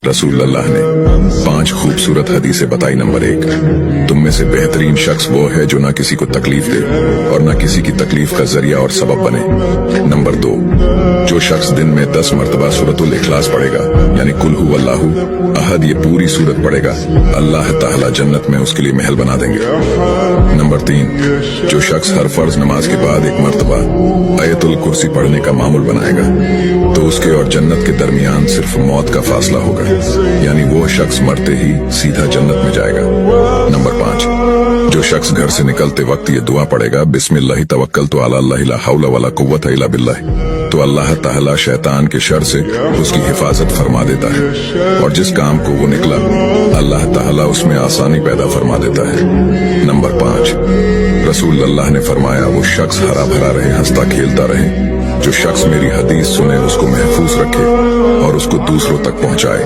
रसूल अल्लाह ने 5 खूबसूरत हदीसें बताई। नंबर 1, तुम में से बेहतरीन शख्स वो है जो ना किसी को तकलीफ दे और ना किसी की तकलीफ का जरिया और सबब बने। नंबर 2, जो शख्स दिन में 10 मरतबा सूरतुल इखलास पढ़ेगा, यानी कुल हु अल्लाहु अहद, ये पूरी सूरत पढ़ेगा, अल्लाह ताला जन्नत में उसके लिए महल बना देंगे। नंबर 3, जो शख्स हर फर्ज नमाज के बाद 1 मरतबा आयतुल कुर्सी पढ़ने का मामूल बनाएगा, तो उसके और जन्नत के दरमियान सिर्फ मौत का फासला होगा, यानी वो शख्स मरते ही सीधा जन्नत में जाएगा। नंबर 5, जो शख्स घर से निकलते वक्त ये दुआ पढ़ेगा, बिस्मिल्लाहि तवक्कलतु अला अल्लाह ला हौला वला कुव्वता इल्ला बिल्लाह, तो अल्लाह ताला शैतान के शर से उसकी हिफाजत फरमा देता है और जिस काम को वो निकला अल्लाह ताला उसमें आसानी पैदा फरमा देता है। नंबर 5, रसूल अल्लाह ने फरमाया, वो शख्स हरा भरा रहे, हंसता खेलता रहे, जो शख्स मेरी हदीस सुने उसको महफूज रखे और उसको दूसरों तक पहुंचाए।